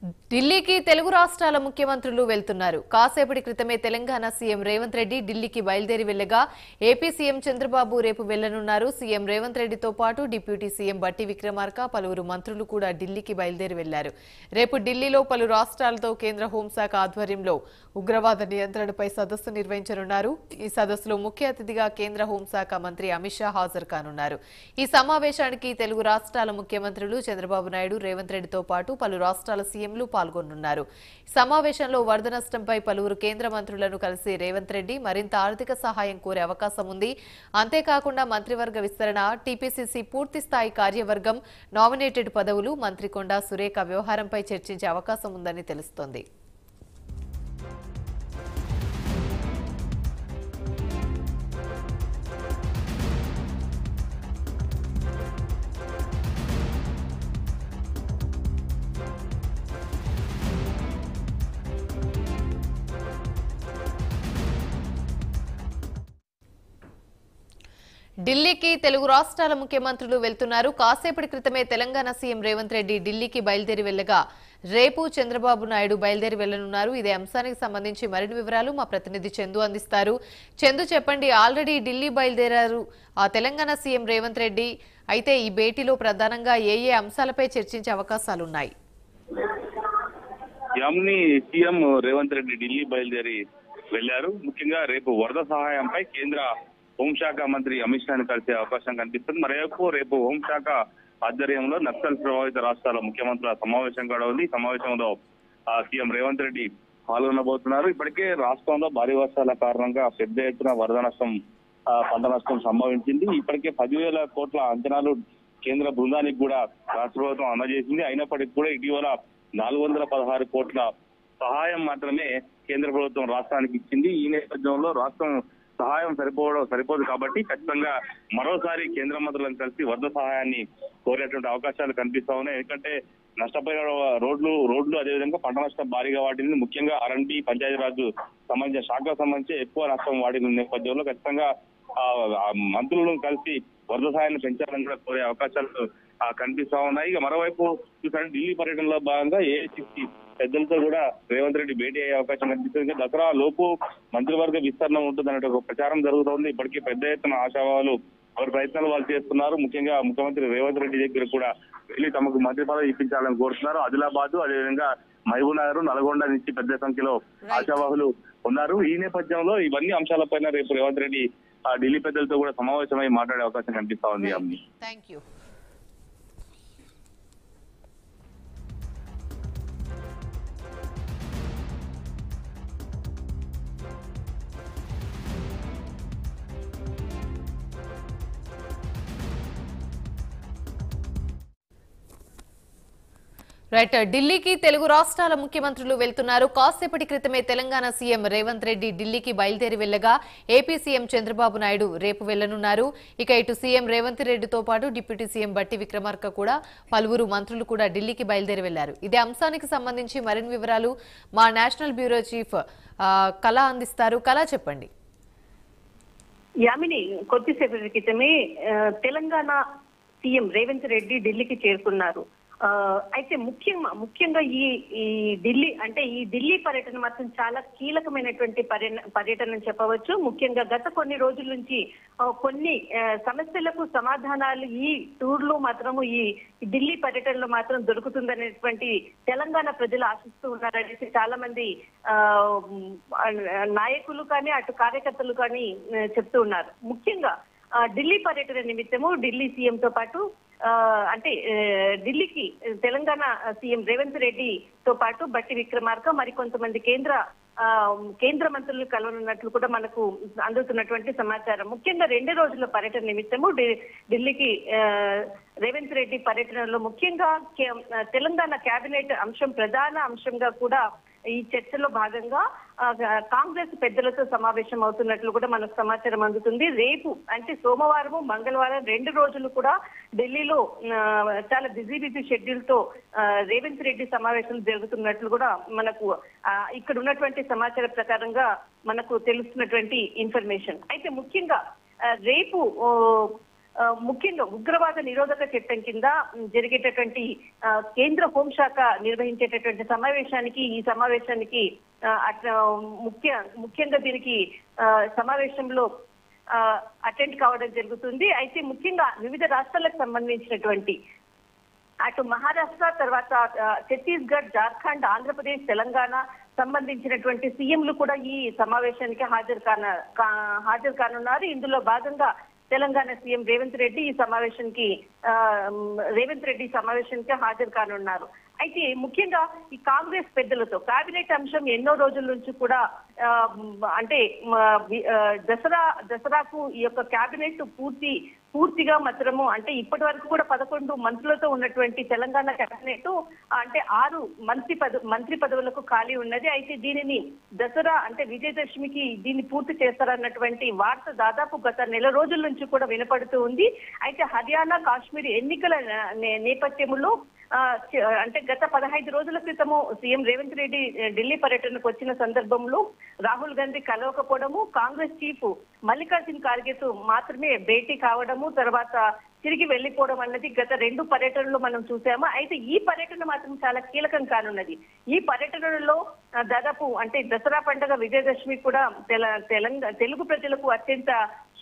ఢిల్లీకి తెలుగు రాష్ట్రాల ముఖ్యమంత్రులు వెళ్తున్నారు. కాసేపటి క్రితమే తెలంగాణ సీఎం రేవంత్ రెడ్డి ఢిల్లీకి బయలుదేరి వెళ్లగా ఏపీ సీఎం చంద్రబాబు రేపు వెళ్లనున్నారు. సీఎం రేవంత్ రెడ్డితో పాటు డిప్యూటీ సీఎం బట్టి విక్రమార్క పలువురు మంత్రులు కూడా ఢిల్లీకి బయలుదేరి వెళ్లారు. రేపు ఢిల్లీలో పలు రాష్ట్రాలతో కేంద్ర హోంశాఖ ఆధ్వర్యంలో ఉగ్రవాద నియంత్రణపై సదస్సు నిర్వహించనున్నారు. ఈ సదస్సులో ముఖ్య అతిథిగా కేంద్ర హోంశాఖ మంత్రి అమిత్ షా హాజరు కానున్నారు. ఈ సమావేశానికి తెలుగు రాష్ట్రాల ముఖ్యమంత్రులు చంద్రబాబు నాయుడు, రేవంత్ రెడ్డితో పాటు పలు రాష్ట్రాల సీఎంలు పాల్గొనున్నారు. సమావేశంలో వరద నష్టంపై పలువురు కేంద్ర మంత్రులను కలిసి రేవంత్ రెడ్డి మరింత ఆర్థిక సహాయం కోరే అవకాశం ఉంది. అంతేకాకుండా మంత్రివర్గ విస్తరణ, టీపీసీసీ పూర్తి స్థాయి కార్యవర్గం, నామినేటెడ్ పదవులు, మంత్రి కొండా సురేఖ వ్యవహారంపై చర్చించే అవకాశం ఉందని తెలుస్తోంది. ఢిల్లీకి తెలుగు రాష్ట్రాల ముఖ్యమంత్రులు వెళ్తున్నారు. కాసేపటి క్రితమే తెలంగాణ సీఎం రేవంత్ రెడ్డి ఢిల్లీకి బయలుదేరి వెళ్లగా రేపు చంద్రబాబు నాయుడు బయలుదేరి వెళ్లనున్నారు. ఇదే అంశానికి సంబంధించి మరిన్ని వివరాలు మా ప్రతినిధి చందు అందిస్తారు. చందు, చెప్పండి. ఆల్రెడీ ఢిల్లీ బయలుదేరారు తెలంగాణ సీఎం రేవంత్ రెడ్డి. అయితే ఈ భేటీలో ప్రధానంగా ఏ అంశాలపై చర్చించే అవకాశాలున్నాయి? సీఎం రేవంత్ రెడ్డి ఢిల్లీ బయలుదేరి వెళ్లారు. ముఖ్యంగా రేపు వరద సహాయంపై కేంద్ర హోంశాఖ మంత్రి అమిత్ షాని కలిసే అవకాశం కనిపిస్తుంది. మరోవైపు రేపు హోంశాఖ ఆధ్వర్యంలో నక్సల్ ప్రభావిత రాష్ట్రాల ముఖ్యమంత్రుల సమావేశం కూడా ఉంది. సమావేశంలో సీఎం రేవంత్ రెడ్డి పాల్గొనబోతున్నారు. ఇప్పటికే రాష్ట్రంలో భారీ వర్షాల కారణంగా పెద్ద ఎత్తున వరద నష్టం, పంట నష్టం సంభవించింది. ఇప్పటికే 10,000 కోట్ల అంచనాలు కేంద్ర బృందానికి కూడా రాష్ట్ర ప్రభుత్వం అందజేసింది. అయినప్పటికీ కూడా ఇటీవల 416 కోట్ల సహాయం మాత్రమే కేంద్ర ప్రభుత్వం రాష్ట్రానికి ఇచ్చింది. ఈ నేపథ్యంలో రాష్ట్రం సహాయం సరిపోదు కాబట్టి ఖచ్చితంగా మరోసారి కేంద్ర మంత్రులను కలిసి వరద సహాయాన్ని కోరేటువంటి అవకాశాలు కనిపిస్తా ఉన్నాయి. ఎందుకంటే నష్టపోయిన రోడ్లు అదేవిధంగా పంట నష్టం భారీగా వాటిని, ముఖ్యంగా R&B పంచాయతీరాజ్ సంబంధించిన శాఖకు సంబంధించి ఎక్కువ నష్టం వాడిన నేపథ్యంలో ఖచ్చితంగా మంత్రులను కలిసి వరద సహాయాన్ని పెంచాలని కూడా కోరే అవకాశాలు కనిపిస్తా ఉన్నాయి. ఇక మరోవైపు చూసారు ఢిల్లీ పర్యటనలో భాగంగా ఏఐసిసి పెద్దలతో కూడా రేవంత్ రెడ్డి భేటీ అయ్యే అవకాశం కనిపిస్తుంది. దసరా లోపు మంత్రివర్గ విస్తరణ ఉంటుందనే ఒక ప్రచారం జరుగుతోంది. ఇప్పటికీ పెద్ద ఎత్తున ఆశావాహులు వారి ప్రయత్నాలు వాళ్ళు చేస్తున్నారు. ముఖ్యంగా ముఖ్యమంత్రి రేవంత్ రెడ్డి దగ్గర కూడా వెళ్లి తమకు మంత్రి పదవి ఇప్పించాలని కోరుతున్నారు. ఆదిలాబాద్, అదేవిధంగా మహబూబ్ నగర్, నల్గొండ నుంచి పెద్ద సంఖ్యలో ఆశావాహులు ఉన్నారు. ఈ నేపథ్యంలో ఇవన్నీ అంశాలపైన రేపు రేవంత్ రెడ్డి ఢిల్లీ పెద్దలతో కూడా సమావేశమై మాట్లాడే అవకాశం కనిపిస్తా ఉంది. థాంక్యూ. రైట్, ఢిల్లీకి తెలుగు రాష్ట్రాల ముఖ్యమంత్రులు వెళ్తున్నారు. కాసేపటి క్రితమే తెలంగాణ సీఎం రేవంత్ రెడ్డి ఢిల్లీకి బయలుదేరి వెళ్లగా ఏపీ సీఎం చంద్రబాబు నాయుడు రేపు వెళ్లనున్నారు. ఇక ఇటు సీఎం రేవంత్ రెడ్డితో పాటు డిప్యూటీ సీఎం బట్టి విక్రమార్క కూడా పలువురు మంత్రులు కూడా ఢిల్లీకి బయలుదేరి వెళ్లారు. ఇదే అంశానికి సంబంధించి మరిన్ని వివరాలు మా నేషనల్ బ్యూరో చీఫ్ కళ అందిస్తారు. కళ, చెప్పండి. యామిని, కొద్దిసేపటి క్రితమే తెలంగాణ సీఎం రేవంత్ రెడ్డి ఢిల్లీకి చేరుకున్నారు. అయితే ముఖ్యంగా ఈ ఢిల్లీ పర్యటన మాత్రం చాలా కీలకమైనటువంటి పర్యటన చెప్పవచ్చు. ముఖ్యంగా గత కొన్ని రోజుల నుంచి కొన్ని సమస్యలకు సమాధానాలు ఈ టూర్ లో మాత్రము, ఈ ఢిల్లీ పర్యటనలో మాత్రం దొరుకుతుందనేటువంటి తెలంగాణ ప్రజలు ఆశిస్తూ ఉన్నారనేసి చాలా మంది నాయకులు కానీ అటు కార్యకర్తలు కానీ చెప్తూ ఉన్నారు. ముఖ్యంగా ఢిల్లీ పర్యటన నిమిత్తము ఢిల్లీ సీఎం తో పాటు ఢిల్లీకి తెలంగాణ సీఎం రేవంత్ రెడ్డితో పాటు బట్టి విక్రమార్క మరికొంతమంది కేంద్ర మంత్రులు కలవనున్నట్లు కూడా మనకు అందుతున్నటువంటి సమాచారం. ముఖ్యంగా 2 రోజుల పర్యటన నిమిత్తము ఢిల్లీకి రేవంత్ రెడ్డి పర్యటనలో ముఖ్యంగా తెలంగాణ కేబినెట్ ప్రధాన అంశంగా కూడా ఈ చర్చలో భాగంగా కాంగ్రెస్ పెద్దలతో సమావేశం అవుతున్నట్లు కూడా మనకు సమాచారం అందుతుంది. రేపు అంటే సోమవారం, మంగళవారం 2 రోజులు కూడా ఢిల్లీలో చాలా బిజీ షెడ్యూల్ తో రేవంత్ రెడ్డి సమావేశాలు జరుగుతున్నట్లు కూడా మనకు ఇక్కడ ఉన్నటువంటి సమాచార ప్రకారంగా మనకు తెలుస్తున్నటువంటి ఇన్ఫర్మేషన్. అయితే ముఖ్యంగా రేపు ముఖ్యంగా ఉగ్రవాద నిరోధక చట్టం కింద జరిగేటటువంటి కేంద్ర హోంశాఖ నిర్వహించేటటువంటి ఈ సమావేశానికి ముఖ్యంగా దీనికి సమావేశంలో అటెండ్ కావడం జరుగుతుంది. అయితే ముఖ్యంగా వివిధ రాష్ట్రాలకు సంబంధించినటువంటి అటు మహారాష్ట్ర, తర్వాత ఛత్తీస్గఢ్, జార్ఖండ్, ఆంధ్రప్రదేశ్, తెలంగాణ సంబంధించినటువంటి సీఎంలు కూడా ఈ సమావేశానికి హాజరు కానున్నారు. ఇందులో భాగంగా తెలంగాణ సీఎం రేవంత్ రెడ్డి ఈ సమావేశానికి హాజరు కానున్నారు. అయితే ముఖ్యంగా ఈ కాంగ్రెస్ పెద్దలతో కేబినెట్ అంశం ఎన్నో రోజుల నుంచి కూడా అంటే దసరాకు ఈ యొక్క కేబినెట్ పూర్తిగా మాత్రము అంటే ఇప్పటి వరకు కూడా 11 మంత్రులతో ఉన్నటువంటి తెలంగాణ కేబినెట్ అంటే 6 మంత్రి పదవులకు ఖాళీ ఉన్నది. అయితే దీనిని దసరా అంటే విజయదశమికి దీన్ని పూర్తి చేస్తారన్నటువంటి వార్త దాదాపు గత నెల రోజుల నుంచి కూడా వినపడుతూ ఉంది. అయితే హర్యానా, కాశ్మీర్ ఎన్నికల నేపథ్యంలో అంటే గత 15 రోజుల క్రితము సీఎం రేవంత్ రెడ్డి ఢిల్లీ పర్యటనకు వచ్చిన సందర్భంలో రాహుల్ గాంధీ కలవకపోవడము, కాంగ్రెస్ చీఫ్ మల్లికార్జున్ ఖార్గేతో మాత్రమే భేటీ కావడము, తర్వాత తిరిగి వెళ్లిపోవడం అన్నది గత 2 పర్యటనలు మనం చూసాము. అయితే ఈ పర్యటన మాత్రం చాలా కీలకం కానున్నది. ఈ పర్యటనలో దాదాపు అంటే దసరా పండుగ, విజయదశమి కూడా తెలుగు ప్రజలకు అత్యంత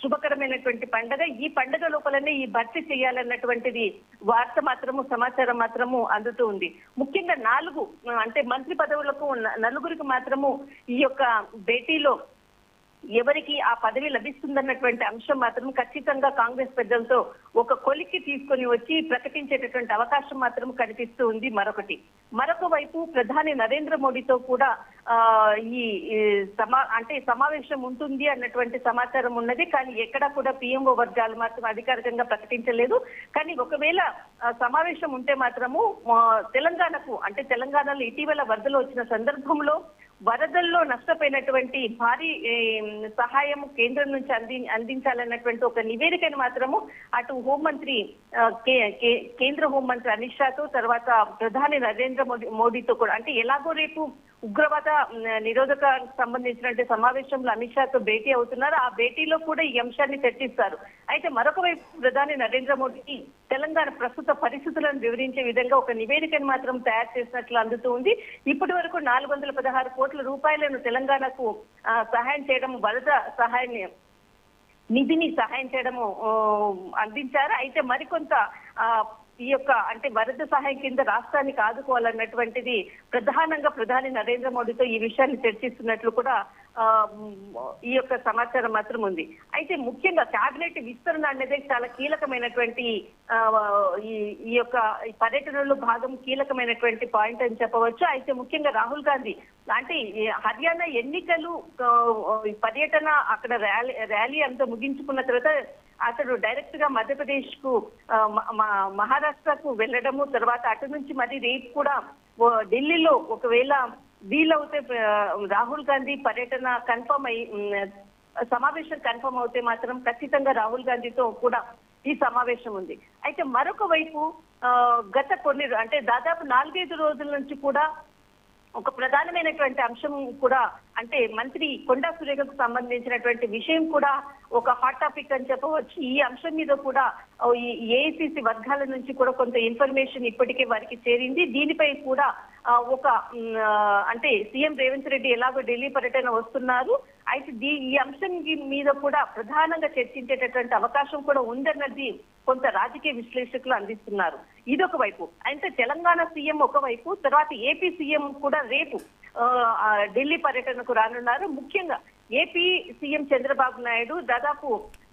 శుభకరమైనటువంటి పండుగ. ఈ పండుగ లోపలనే ఈ భర్తీ చేయాలన్నటువంటిది సమాచారం మాత్రము అందుతూ ఉంది. ముఖ్యంగా 4 అంటే మంత్రి పదవులకు 4గురికి మాత్రము ఈ యొక్క భేటీలో ఎవరికి ఆ పదవి లభిస్తుందన్నటువంటి అంశం మాత్రం ఖచ్చితంగా కాంగ్రెస్ పెద్దలతో ఒక కొలిక్కి తీసుకొని వచ్చి ప్రకటించేటటువంటి అవకాశం మాత్రం కనిపిస్తూ ఉంది. మరొక వైపు ప్రధాని నరేంద్ర మోడీతో కూడా ఈ సమావేశం ఉంటుంది అన్నటువంటి సమాచారం ఉన్నది. కానీ ఎక్కడా కూడా పిఎంఓ వర్గాలు మాత్రం అధికారికంగా ప్రకటించలేదు. కానీ ఒకవేళ సమావేశం ఉంటే మాత్రము తెలంగాణలో ఇటీవల వరదలు వచ్చిన సందర్భంలో వరదల్లో నష్టపోయినటువంటి భారీ సహాయం కేంద్రం నుంచి అందించాలన్నటువంటి ఒక నివేదికను మాత్రము అటు కేంద్ర హోంమంత్రి అమిత్ షాతో, తర్వాత ప్రధాని నరేంద్ర మోడీతో కూడా అంటే ఎలాగో రేపు ఉగ్రవాద నిరోధక సంబంధించినటువంటి సమావేశంలో అమిత్ షాతో భేటీ అవుతున్నారు. ఆ భేటీలో కూడా ఈ అంశాన్ని చర్చిస్తారు. అయితే మరొక వైపు ప్రధాని నరేంద్ర మోడీకి తెలంగాణ ప్రస్తుత పరిస్థితులను వివరించే విధంగా ఒక నివేదికను మాత్రం తయారు చేసినట్లు అందుతూ ఉంది. ఇప్పటి వరకు 416 కోట్ల రూపాయలను తెలంగాణకు సహాయం చేయడం, వరద నిధిని సహాయం చేయడము అందించారు. అయితే మరికొంత ఈ యొక్క అంటే వరద సహాయం కింద రాష్ట్రానికి ఆదుకోవాలన్నటువంటిది ప్రధానంగా ప్రధాని నరేంద్ర మోడీతో ఈ విషయాన్ని చర్చిస్తున్నట్లు కూడా ఈ యొక్క సమాచారం మాత్రం ఉంది. అయితే ముఖ్యంగా కేబినెట్ విస్తరణ అనేది చాలా కీలకమైనటువంటి ఈ యొక్క పర్యటనలో భాగం కీలకమైనటువంటి పాయింట్ అని చెప్పవచ్చు. అయితే ముఖ్యంగా రాహుల్ గాంధీ అంటే హర్యానా ఎన్నికలు పర్యటన అక్కడ ర్యాలీ అంతా ముగించుకున్న తర్వాత అతడు డైరెక్ట్ గా మధ్యప్రదేశ్ కు మహారాష్ట్రకు వెళ్ళడము, తర్వాత అటు నుంచి మరి రేపు కూడా ఢిల్లీలో ఒకవేళ వీలవుతే రాహుల్ గాంధీ పర్యటన సమావేశం కన్ఫర్మ్ అవుతే మాత్రం ఖచ్చితంగా రాహుల్ గాంధీతో కూడా ఈ సమావేశం ఉంది. అయితే మరొక వైపు గత అంటే దాదాపు 4-5 రోజుల నుంచి కూడా ఒక ప్రధానమైనటువంటి అంశం కూడా అంటే మంత్రి కొండా సురేఖకు సంబంధించినటువంటి విషయం కూడా ఒక హాట్ టాపిక్ అని చెప్పవచ్చు. ఈ అంశం మీద కూడా ఈ ఏఐసిసి వర్గాల నుంచి కూడా కొంత ఇన్ఫర్మేషన్ ఇప్పటికే వారికి చేరింది. దీనిపై కూడా అంటే సీఎం రేవంత్ రెడ్డి ఎలాగో ఢిల్లీ పర్యటన వస్తున్నారు. అయితే ఈ అంశం మీద కూడా ప్రధానంగా చర్చించేటటువంటి అవకాశం కూడా ఉందన్నది కొంత రాజకీయ విశ్లేషకులు అందిస్తున్నారు. ఇదొక వైపు. అయితే తెలంగాణ సీఎం ఒకవైపు, తర్వాత ఏపీ సీఎం కూడా రేపు ఢిల్లీ పర్యటనకు రానున్నారు. ముఖ్యంగా ఏపీ సీఎం చంద్రబాబు నాయుడు దాదాపు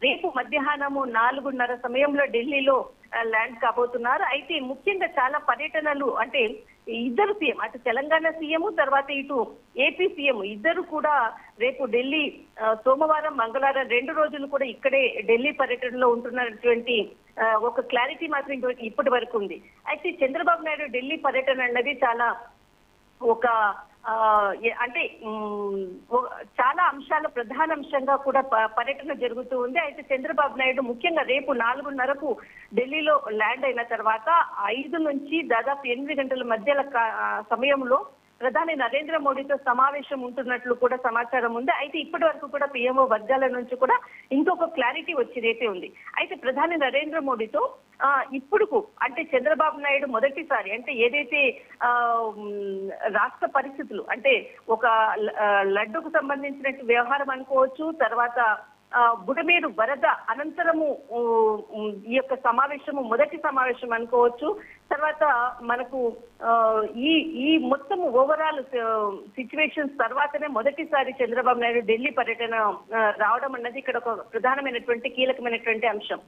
రేపు మధ్యాహ్నము 4:30 సమయంలో ఢిల్లీలో ల్యాండ్ కాబోతున్నారు. అయితే ముఖ్యంగా చాలా పర్యటనలు అంటే ఇద్దరు సీఎం అటు తెలంగాణ సీఎం తర్వాత ఇటు ఏపీ సీఎం ఇద్దరు కూడా రేపు ఢిల్లీ సోమవారం, మంగళవారం 2 రోజులు కూడా ఇక్కడే ఢిల్లీ పర్యటనలో ఉంటున్నటువంటి ఒక క్లారిటీ మాత్రం ఇప్పటి వరకు ఉంది. అయితే చంద్రబాబు నాయుడు ఢిల్లీ పర్యటన అన్నది చాలా అంటే చాలా అంశాల ప్రధాన అంశంగా కూడా పర్యటన జరుగుతూ ఉంది. అయితే చంద్రబాబు నాయుడు ముఖ్యంగా రేపు 4:30కు ఢిల్లీలో ల్యాండ్ అయిన తర్వాత 5 నుంచి దాదాపు 8 గంటల మధ్య సమయంలో ప్రధాని నరేంద్ర మోడీతో సమావేశం ఉంటున్నట్లు కూడా సమాచారం ఉంది. అయితే ఇప్పటి వరకు కూడా పిఎంఓ వర్గాల నుంచి కూడా ఇంకొక క్లారిటీ వచ్చేదైతే ఉంది. అయితే ప్రధాని నరేంద్ర మోడీతో ఇప్పుడుకు అంటే చంద్రబాబు నాయుడు మొదటిసారి అంటే ఏదైతే రాష్ట్ర పరిస్థితులు అంటే ఒక లడ్డుకు సంబంధించిన వ్యవహారం అనుకోవచ్చు, తర్వాత బుడమేరు వరద అనంతరము ఈ యొక్క సమావేశము మొదటి సమావేశం అనుకోవచ్చు. తర్వాత మనకు ఈ మొత్తం ఓవరాల్ సిచ్యువేషన్స్ తర్వాతనే మొదటిసారి చంద్రబాబు నాయుడు ఢిల్లీ పర్యటన రావడం అన్నది ఇక్కడ ఒక ప్రధానమైనటువంటి కీలకమైనటువంటి అంశం.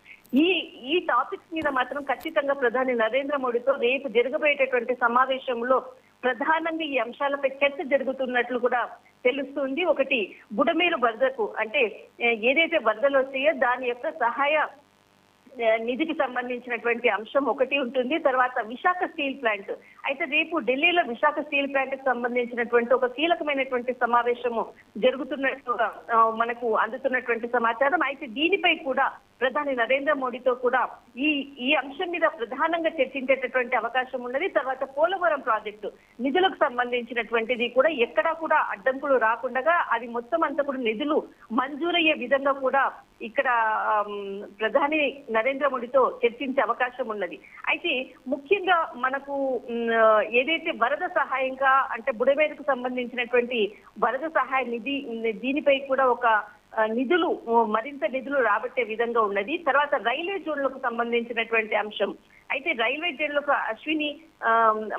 ఈ టాపిక్స్ మీద మాత్రం ఖచ్చితంగా ప్రధాని నరేంద్ర మోడీతో రేపు జరగబోయేటటువంటి సమావేశంలో ప్రధానంగా ఈ అంశాలపై చర్చ జరుగుతున్నట్లు కూడా తెలుస్తుంది. ఒకటి బుడమేరు వరదకు అంటే ఏదైతే వరదలు వచ్చాయో దాని యొక్క సహాయ నిధికి సంబంధించినటువంటి అంశం ఒకటి ఉంటుంది. తర్వాత విశాఖ స్టీల్ ప్లాంట్ అయితే రేపు ఢిల్లీలో విశాఖ స్టీల్ ప్లాంట్ కి సంబంధించినటువంటి ఒక కీలకమైనటువంటి సమావేశము జరుగుతున్నట్టుగా మనకు అందుతున్నటువంటి సమాచారం. అయితే దీనిపై కూడా ప్రధాని నరేంద్ర మోడీతో కూడా ఈ అంశం మీద ప్రధానంగా చర్చించేటటువంటి అవకాశం ఉన్నది. తర్వాత పోలవరం ప్రాజెక్టు నిధులకు సంబంధించినటువంటిది కూడా ఎక్కడా కూడా అడ్డంకులు రాకుండా అది మొత్తం అంతా కూడా నిధులు మంజూరయ్యే విధంగా కూడా ఇక్కడ ప్రధాని నరేంద్ర మోడీతో చర్చించే అవకాశం ఉన్నది. అయితే ముఖ్యంగా మనకు ఏదైతే వరద సహాయంగా అంటే బుడమేరుకు సంబంధించినటువంటి వరద సహాయ నిధి దీనిపై కూడా ఒక మరింత నిధులు రాబట్టే విధంగా ఉన్నది. తర్వాత రైల్వే జోన్లకు సంబంధించినటువంటి అంశం అయితే రైల్వే జోన్లకు అశ్విని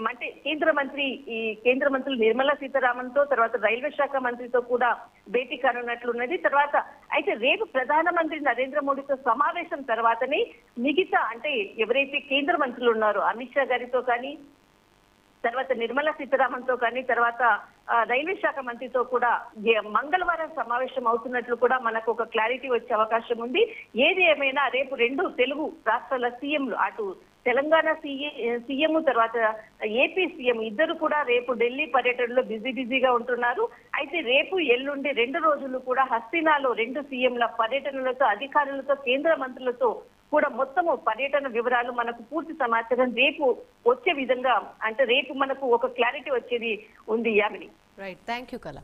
అంటే కేంద్ర మంత్రులు నిర్మలా సీతారామన్ తో తర్వాత రైల్వే శాఖ మంత్రితో కూడా భేటీ కానున్నట్లున్నది. తర్వాత అయితే రేపు ప్రధానమంత్రి నరేంద్ర మోడీతో సమావేశం తర్వాతనే మిగతా అంటే ఎవరైతే కేంద్ర మంత్రులు ఉన్నారో అమిత్ షా గారితో కానీ తర్వాత నిర్మలా సీతారామన్ తో కానీ తర్వాత రైల్వే శాఖ మంత్రితో కూడా మంగళవారం సమావేశం అవుతున్నట్లు కూడా మనకు ఒక క్లారిటీ వచ్చే అవకాశం ఉంది. ఏది ఏమైనా రేపు రెండు తెలుగు రాష్ట్రాల సీఎంలు అటు తెలంగాణ సీఎం తర్వాత ఏపీ సీఎం ఇద్దరు కూడా రేపు ఢిల్లీ పర్యటనలో బిజీగా ఉంటున్నారు. అయితే రేపు ఎల్లుండి 2 రోజులు కూడా హస్తినాలో 2 సీఎంల పర్యటనలతో అధికారులతో కేంద్ర మంత్రులతో కూడా మొత్తము పర్యటన వివరాలు మనకు పూర్తి సమాచారం రేపు వచ్చే విధంగా అంటే రేపు మనకు ఒక క్లారిటీ వచ్చేది ఉంది. యామిని. రైట్, థ్యాంక్ యూ కళ.